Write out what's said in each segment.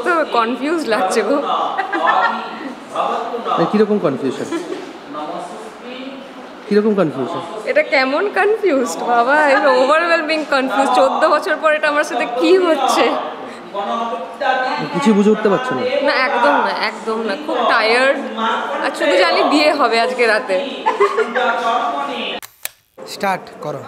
তো কনফিউজ লাগছে গো। কিরকম কনফিউশন? কিরকম কনফিউশন? এটা কেমন কনফিউজড বাবা, এটা ওভারওয়েলমিং কনফিউজ। 14 বছর পর এটা আমার সাথে কি হচ্ছে কিছু বুঝে উঠতে পারছো না? না একদম না, একদম না, খুব টায়ার্ড। আর শুধু জানি বিয়ে হবে আজকে রাতে। স্টার্ট করো।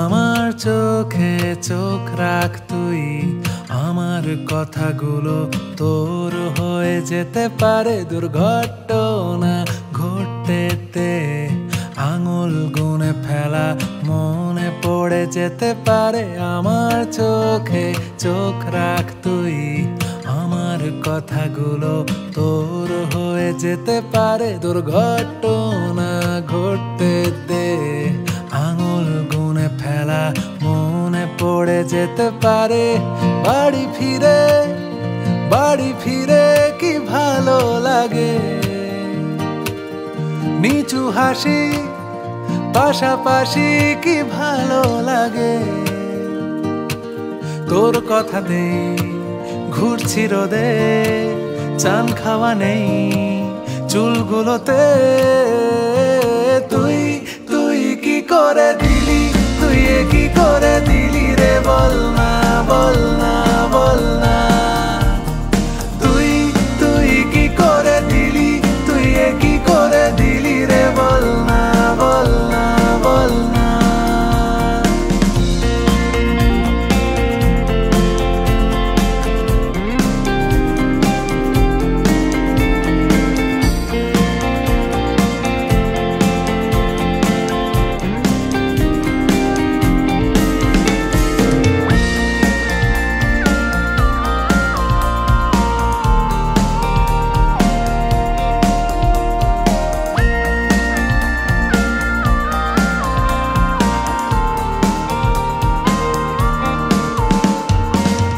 আমার চোখে চোখ রাখ তুই, আমার কথাগুলো তোর হয়ে যেতে পারে দুর্ঘটনা ঘটতে। আঙুল গুনে ফেলা মনে পড়ে যেতে পারে। আমার চোখে চোখ রাখ তুই, আমার কথাগুলো তোর হয়ে যেতে পারে দুর্ঘটনা ঘটতে। আঙুল গুনে ফেলা মনে পড়ে যেতে পারে। বাড়ি ফিরে কি ভালো লাগে। নিচু হাসি পাশাপাশি কি ভালো লাগে। তোর কথা দেই ঘুরছি রোদে, চান খাওয়া নেই চুলগুলোতে। তুই কি করে দিলি, তুই কি করে দিলি রে, বল না বল না বল না। তুই কি করে দিলি, তুই কি করে দিলি রে, বল না বল না বল না।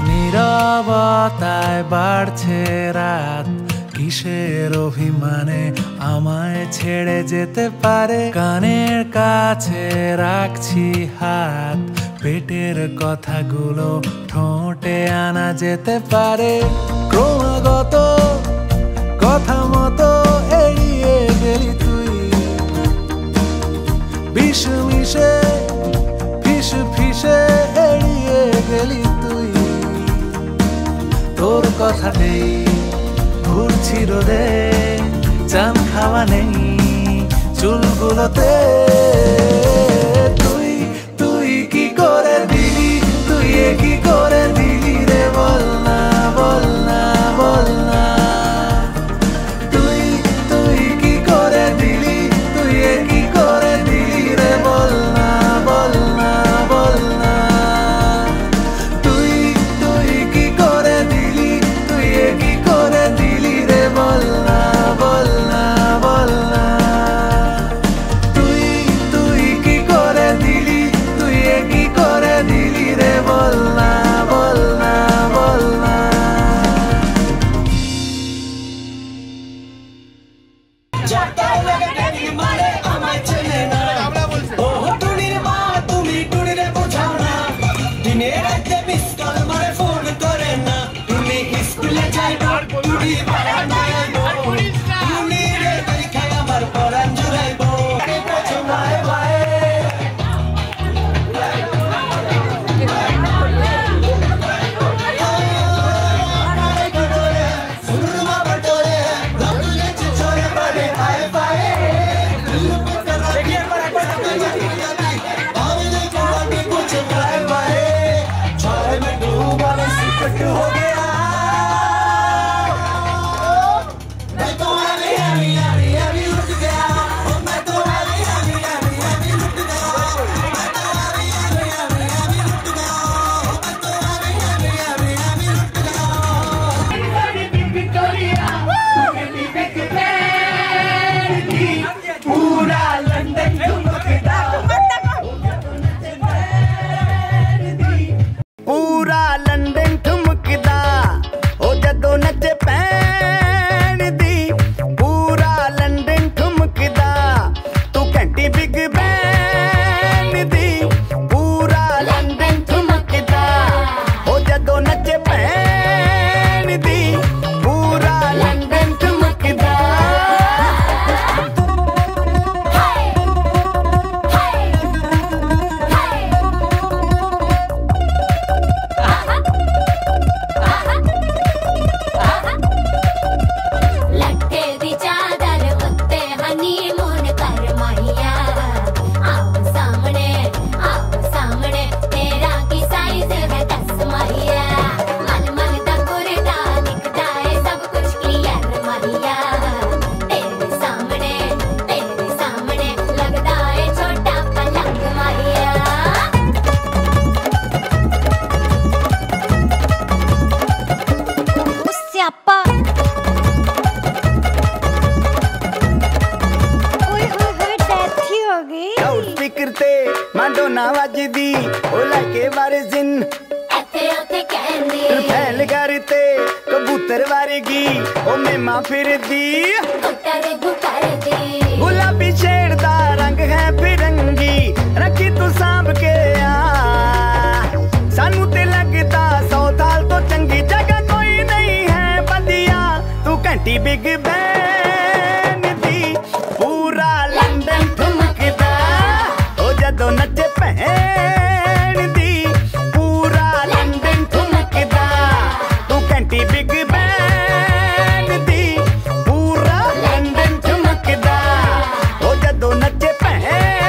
নীরবতায় বাড়ছে রাত, কিসের অভিমানে আমায় ছেড়ে যেতে পারে। কানের কাছে রাখছি হাত, পেটের কথাগুলো ঠোঁটে আনা যেতে পারে। ক্রমাগত কথা মতো এড়িয়ে গেলি তুই, বিষ মিশে ফিসে এড়িয়ে গেলি তুই। তোর কথাতেই ঘুরছি রোদে, চান খাওয়া নেই চুলগুলোতে। তুই কি করে দিলি, তুই কি করে দিলি রে, বল না বল না বল না। তুই কি করে দিলি, তুই কি করে দিলি রে, বল না বল না বল না। তুই কি করে দিলি, তুই কি করে দিলি রে, বল না বল না বল না। তুই हो गया मैं तो हैवी हैवी हैवी हैवी लुट गया मैं तो हैवी हैवी हैवी हैवी लुट गया मैं तो हैवी हैवी हैवी हैवी लुट गया मैं तो हैवी हैवी हैवी हैवी लुट गया विक्टोरिया मेरी बिग बैंड पूरा लंदन ठुमकदा पूरा लंदन ठुमकदा ओ जदों नचे पैण दी पूरा लंदन ठुमकदा तू घंटी बिग बैंड दी पूरा लंदन ठुमकदा ओ जदों नचे पैण दी पूरा लंदन ठुमकदा लट्टे दी चादर उत्ते हनीमून कर माहिया आओ सामने तेरा की साइज है दस माहिया मन मन दा कुरदा दिखदा है सब कुछ क्लियर माहिया तेरे सामने लगदा है छोटा पलंग माहिया स्यापा ओए होए डेथ ही हो गई लाउड स्पीकर ते मांडोना वजदी ओ लाके वारिजिन एथे ओथे कहंदी फैल करते कबूतर वारेगी ओ मेमा फिरदी गुटर दी गुलाबी शेड दा रंग है फिरंगी रखी तू सांभ के आ सानू ते लगदा 100 साल तो चंगी जगह कोई नहीं है बंदिया तू घंटी बिग बैंड दी पूरा लंदन ठुमकदा ओ जदों नचे भैन दी पूरा लंदन ठुमकदा तू घंटी बिग बैंड दी पूरा लंदन ठुमकदा ओ जदों नचे भैन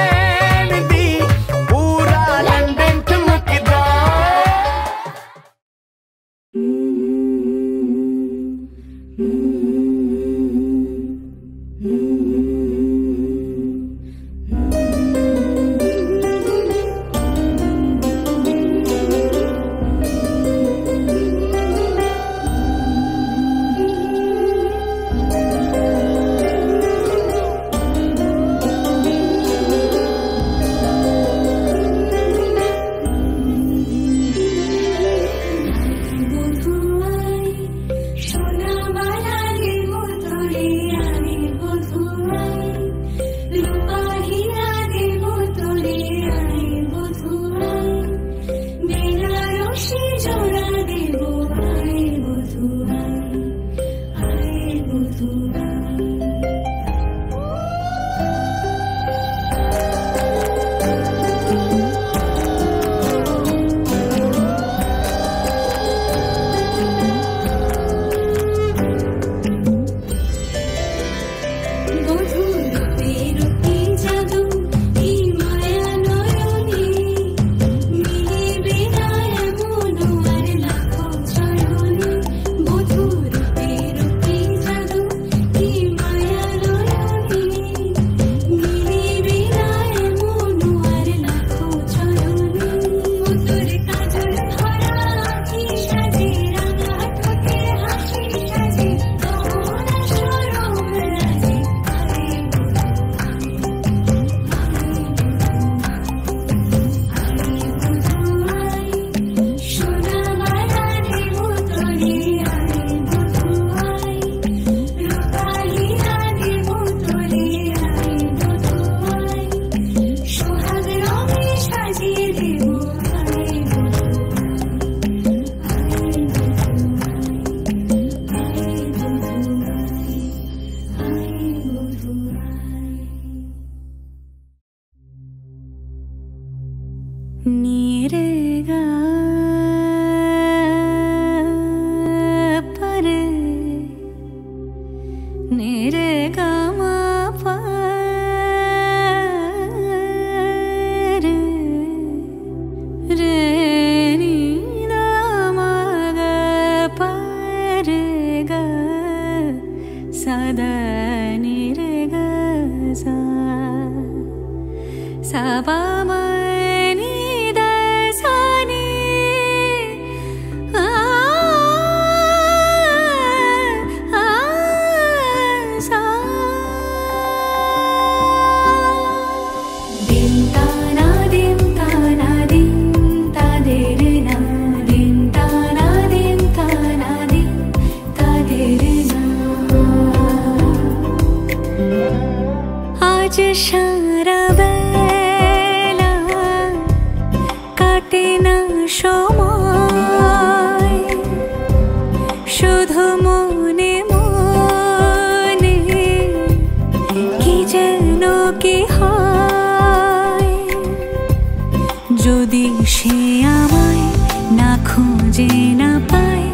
খোঁজে না পায়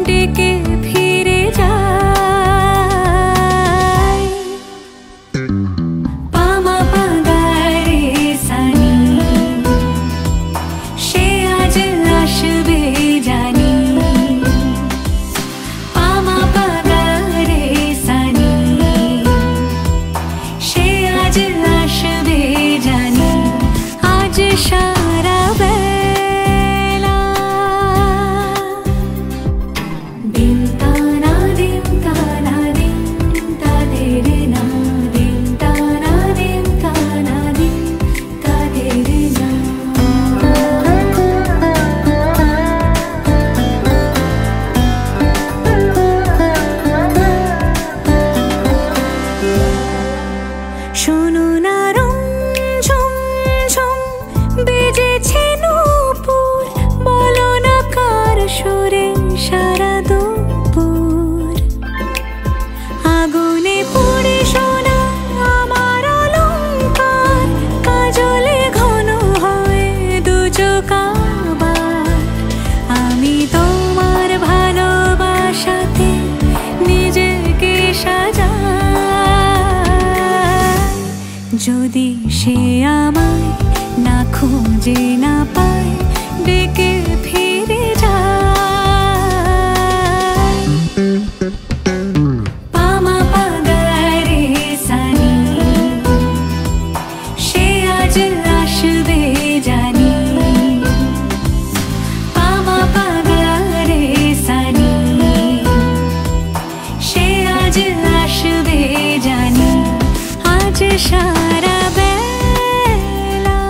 ডেকে ফিরে যায়। পামা পাগারে সানি সে আজ আসবে জানি। পামা পাগারে সানি সে আজ আসবে জানি। আজ সারা বেলা দিন তানা দিন তানা দিন তাদের না দিন তানা দিন তানা দিন তাদের না। শোনো না রং ঝুম ঝুম বেজেছে নূপুর, বলো না কার সুরে সারা দুপুর। আগুনে পুড়ে সোনা আমার অলংকার, কাজলে ঘন হয় দু চোখ আবার। আমি তোমার ভালোবাসাতে নিজেকে সাজাই। যদি সে আমায় না খুঁজে না পায় ডেকে ফিরে যায়। পামা পাগারে সানি সে আজ আসবে জানি। পামা পাগারে সানি সে আজ আসবে জানি। আজ সারা বেলা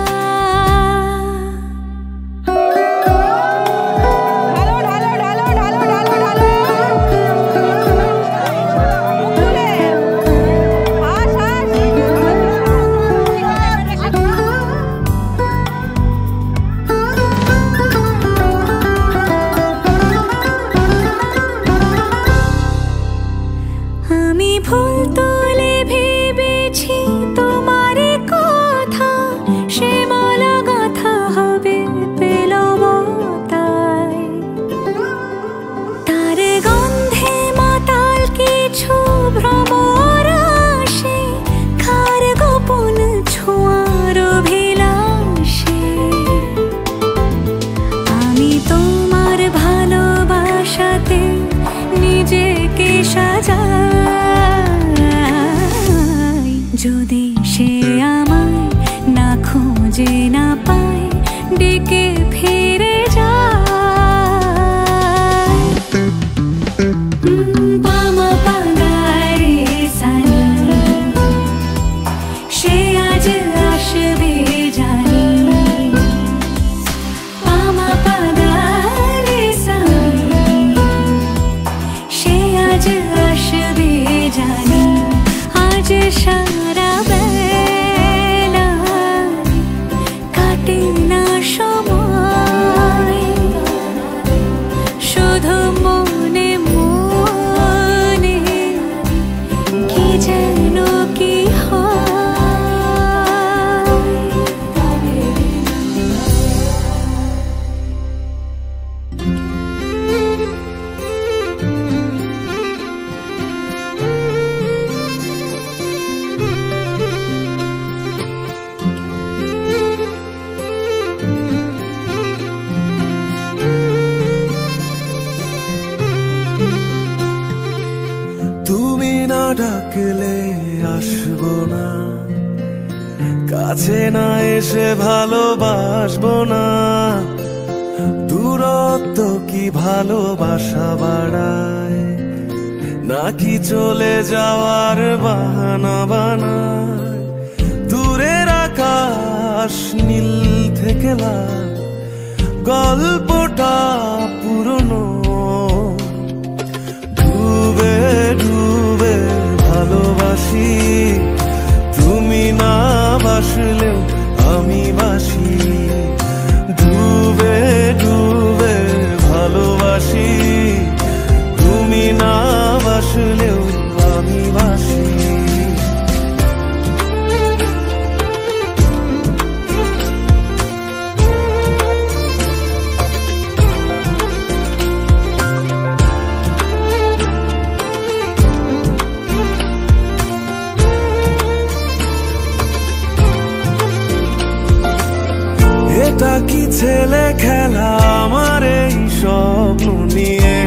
আমি ভুল তুলে ভেবেছি তোমার কথা, সে মালা গাথা হবে পেলবতায়। তার গন্ধে মাতাল কিছু ভ্রমর আসে, কার গোপন ছোঁয়ার অভিলাষে। আমি তোমার ভালোবাসাতে নিজেকে সাজাই। যদি সে আমায় না খুঁজে না পায় ডেকে ফিরে যায়। পামা পাগারে সানি সে আজ আসবে জানি। পামা পাগারে সানি সে আজ আসবে জানি। আজ সারা বেলা কাটে না সময়, শুধু মনে মনে কি যেন কি হয়। তুমি না ডাকলে আসবো না, কাছে না এসে ভালোবাসবো না। দূরত্ব কি ভালোবাসা বাড়ায়, নাকি চলে যাওয়ার বাহানা বানায়। দূরের আকাশ নীল থেকে লাল, গল্পটা পুরনো। ডুবে ডুবে ভালোবাসি, তুমি না বাসলেও আমি বাসি। ডুবে ডুবে ভালোবাসি, তুমি না বাসলেও আমি বাসি। ছেলে খেলা আমার এই স্বপ্ন নিয়ে,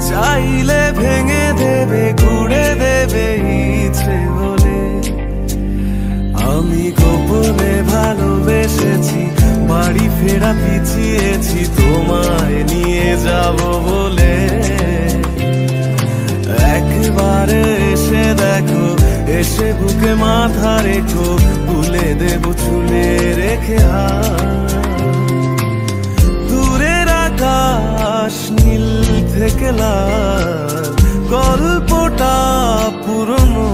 চাইলে ভেঙে দেবে ঘুরে দেবে ইচ্ছে হলে। আমি গোপনে ভালোবেসেছি, বাড়ি ফেরা পিছিয়েছি তোমায় নিয়ে যাব বলে। একবারে এসে দেখো, এসে বুকে মাথা রেখো, তুলে দেব চুলে রেখে দূরের আকাশ নীল থেকে লাল, গল্পটা পুরনো।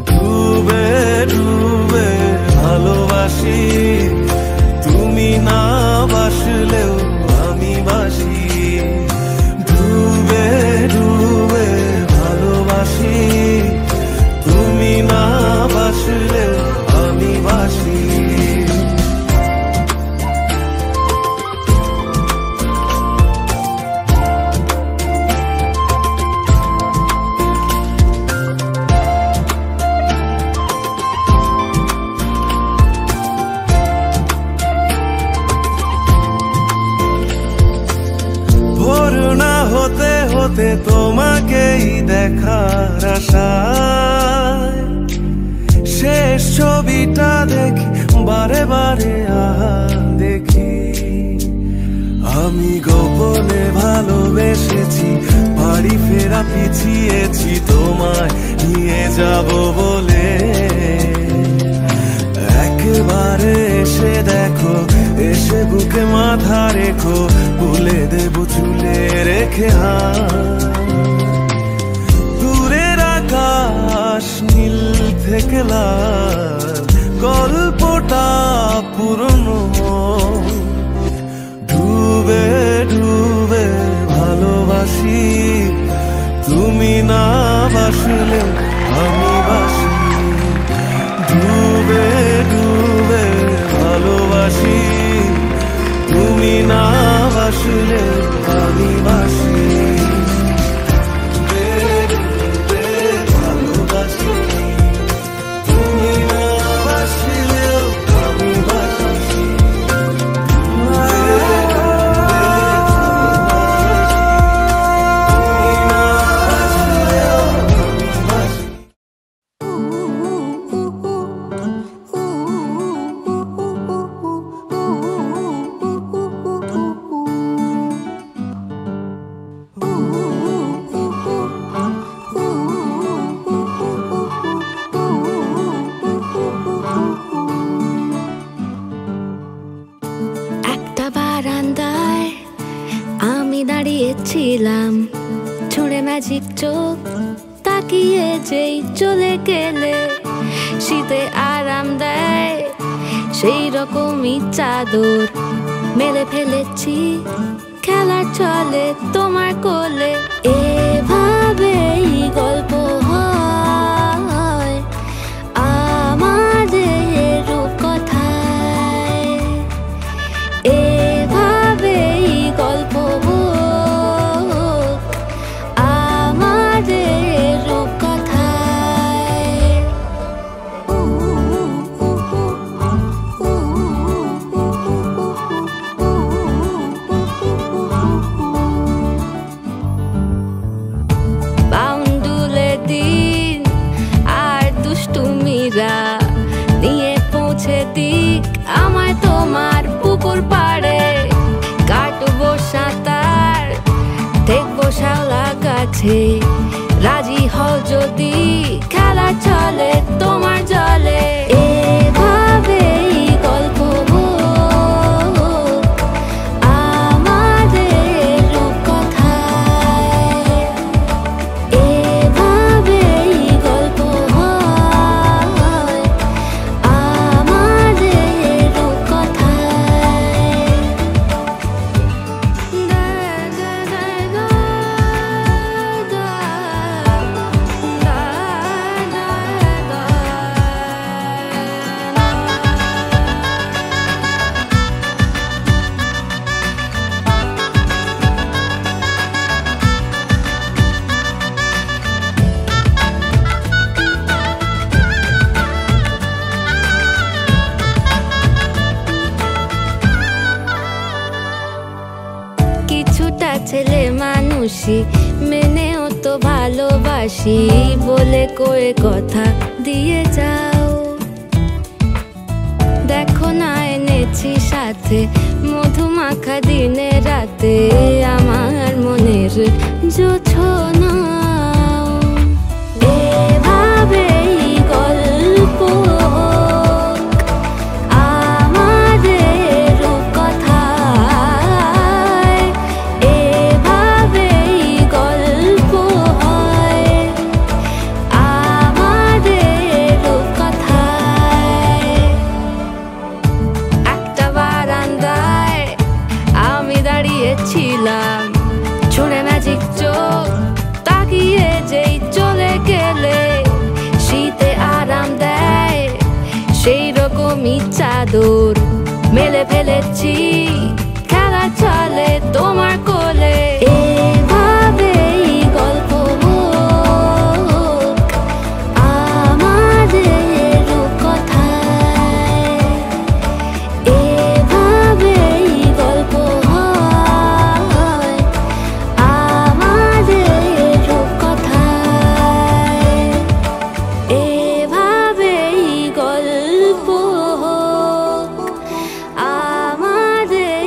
ডুবে ডুবে ভালোবাসি, তুমি না বাসলেও আমি বাসি। ডুবে ডুবে ভালোবাসি, তুমি না বাসলেও আমি বাসি। ভোর না হতে হতে তোমাকেই দেখার আশায়, শেষ ছবিটা দেখি বারে বারে দেখি। আমি গোপনে ভালোবেসেছি, বাড়ি ফেরা পিছিয়েছি তোমায় নিয়ে যাব বলে। একবারে এসে দেখো, এসে বুকে মাথা রেখো, তুলে দেব চুলে রেখে দূরের আকাশ নীল থেকে লাল, গল্পটা পুরনো। ডুবে ডুবে ভালোবাসি, তুমি না বাসলে আমি বাসি। ডুবে ডুবে ভালোবাসি, তুমি না বাসলে আমি বাসি। ডুবে ভালোবাসি, তুমি না বাসলে আমি বাসি। একটা বারান্দায় আমি দাঁড়িয়েছিলাম, ছুঁড়ে ম্যাজিক চোখ তাকিয়ে যেই চলে গেলে। শীতে আরাম দেয় সেই রকমই চাদর মেলে ফেলেছি, খেলার চলে তোমার কোলে। এভাবেই গল্প হয় আমাদের রূপকথায়, এভাবেই গল্প আমাদের রূপকথায়। বাউন্ডুলে দিন আর দুষ্টুমিরা নিয়ে পৌঁছে দিক আমার তোমার পুকুর পাড়ে। কাটবো সাঁতার, দেখবো শ্যাওলা গাছে, রাজি হও যদি খেলা চলে তোমার জলে। এভাবেই গল্প আমাদের রূপকথায়, এভাবেই গল্প আমাদের রূপকথায়। ছেলে মানুষই মেনেও তো ভালোবাসি বলে কয়ে কথা দিয়ে যাও। দেখো না এনেছি সাথে মধুমাখা দিনে রাতে আমার মনের জোছনা। এভাবেই গল্প আমাদের কথায়, এভাবেই গল্প হয় আমাদের কথায়। একটা বারান্দায় আমি দাঁড়িয়েছিলাম, ছুঁড়ে ম্যাজিক চোখ তাকিয়ে যেই চলে গেলে শীতে আরাম দেয় সেই রকমই চাদর মেলে ফেলেছি, খেলা চলে তোমার কোলে। এভাবেই গল্প হোক আমাদের কথায়, এভাবেই গল্প হয় আমাদের কথায়, এভাবেই গল্প হোক আমাদের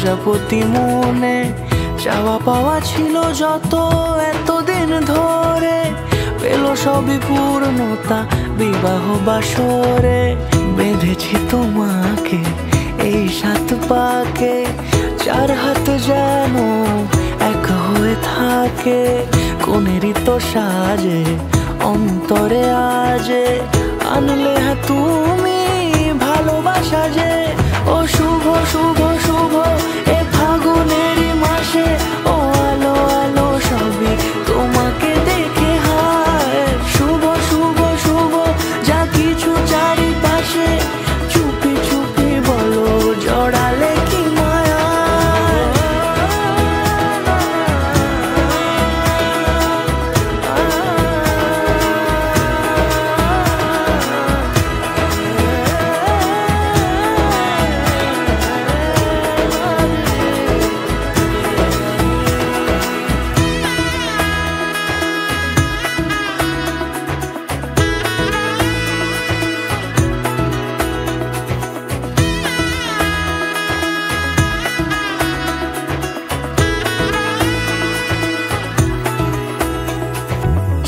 প্রজাপতি মনে চাওয়া পাওয়া ছিল যত এতদিন ধরে, পেল সবই পূর্ণতা বিবাহ বাসরে। বেঁধেছি তোমাকে এই 7 পাকে, 4 হাত যেন এক হয়ে থাকে। কোনেরই তো সাজে অন্তরে আজে, আনলে হ্যাঁ তুমি ভালোবাসা যে। ও শুভ শুভ শুভ এ ফাগুনেরই মাসে, ও আলো আলো সবই তোমাকে দেখে হায়। শুভ শুভ শুভ যা কিছু চারিপাশে, চুপি চুপি বলো জড়ালে কি মায়া।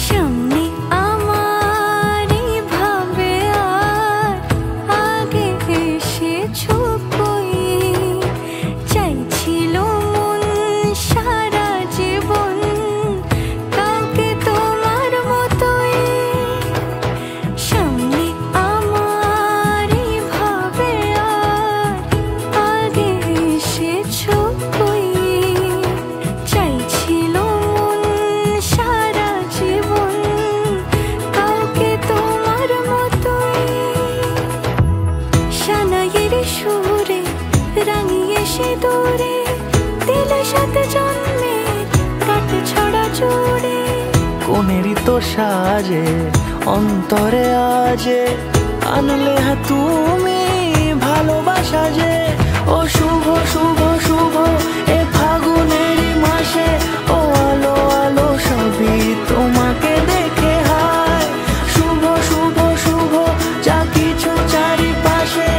সামনে আমার এই ভাবে আর আগে এসেছো কই, চাইছিল মন সারা জীবন কাউকে তোমার মতোই। সামনে আমার এই ভাবে আর আগে এসেছো কই, চাইছিল মন সারা জীবন কাউকে তোমার মতোই। সানাইয়ের সুরে রাঙিয়ে সে দূরে, দিলে 7 জন্মের কাট ছড়া জুড়ে। কোনেরই তো সাজে অন্তরে আজে, আনলে হ্যাঁ তুমি ভালোবাসা যে। ও শুভ শুভ শুভ এ ফাগুনেরই মাসে, ও আলো আলো সবই তোমাকে দেখে হায়। শুভ শুভ শুভ যা কিছু চারিপাশে,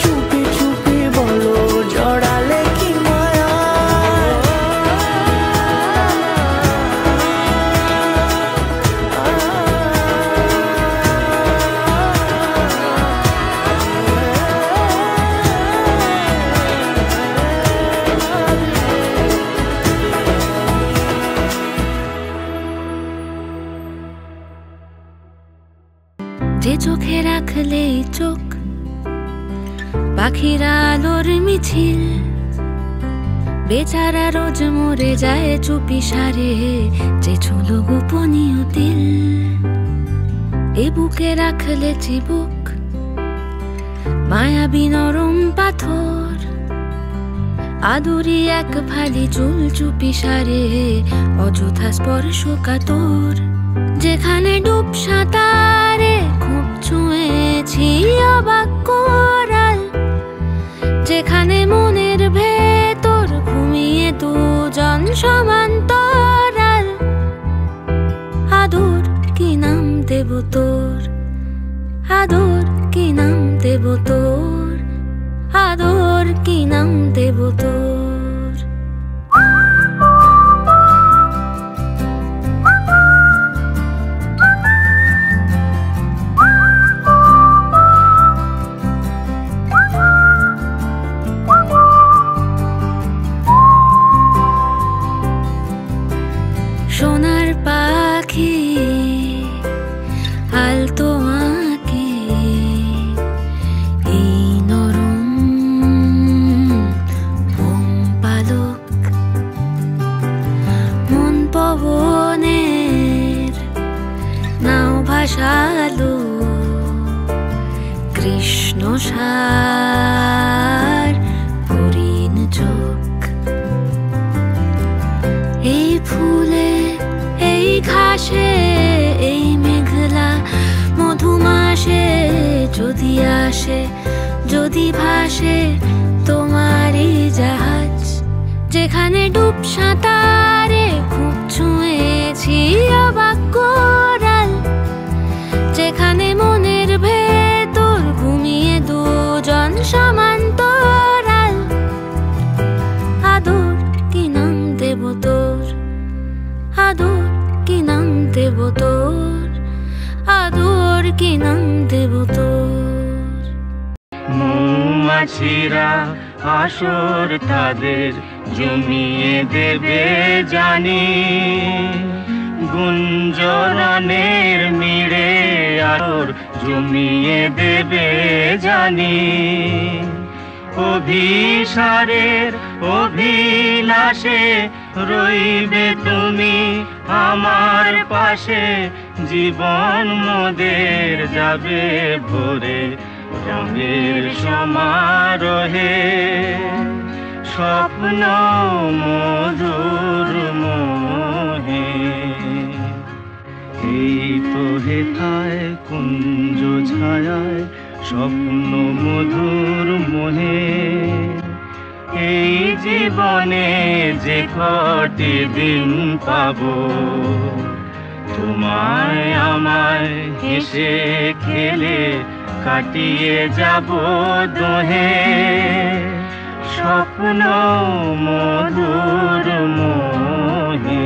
চুপি চুপি বলো জড়ালে কি মায়া। যে চোখে রাখলে চোখ পাখিরা আলোর মিছিল, বেচারা রোজ মরে যায় চুপি সারে, যে ছিল গোপনীয় দিল। এ বুকে রাখলে চিবুক মায়াবী নরম পাথর, আদুরি এক ফালি চুল চুপি সারে, অযথা স্পর্শ কাতর। যেখানে ডুব সাঁতারে খুব ছুঁয়েছি অবাক কোরাল, যেখানে মনের ভেতর ঘুমিয়ে 2 জন সমান্তরাল। আদর কি নাম দেব তোর, আদর কি নাম দেব তোর, আদর কি নাম দেব তোর। সোনার পাখি আলতো আঁকি, এই নরম বোম পালক, মন পবনের নাও ভাসালো, কৃষ্ণ সার হরিণ চোখ। এই ফুলে এই ঘাসে এই মেঘলা মধুমাসে, যদি আসে যদি ভাসে তোমারই জাহাজ। যেখানে ডুব সাঁতারে খুব ছুঁয়েছি অবাক কোরাল, যেখানে মনের ভেতর ঘুমিয়ে 2 জন সমান্তরাল। তোর, আদর কি নাম দেব তোর। মৌমাছিরা আসর তাদের জমিয়ে দেবে জানি, গুঞ্জরণের মিড়ে আসর জমিয়ে দেবে জানি। অভিসারের অভিলাষে রইবে তুমি আমার পাশে, জীবন মোদের যাবে ভরে রঙের সমারোহে। স্বপ্ন মধুর মোহে এই তো হেথায় কুঞ্জ ছায়ায় স্বপ্ন মধুর মোহে। এই জীবনে যে কটি দিন পাবো, তোমায় আমায় হেসে খেলে কাটিয়ে যাব দোহে। স্বপ্ন মধুর মোহে।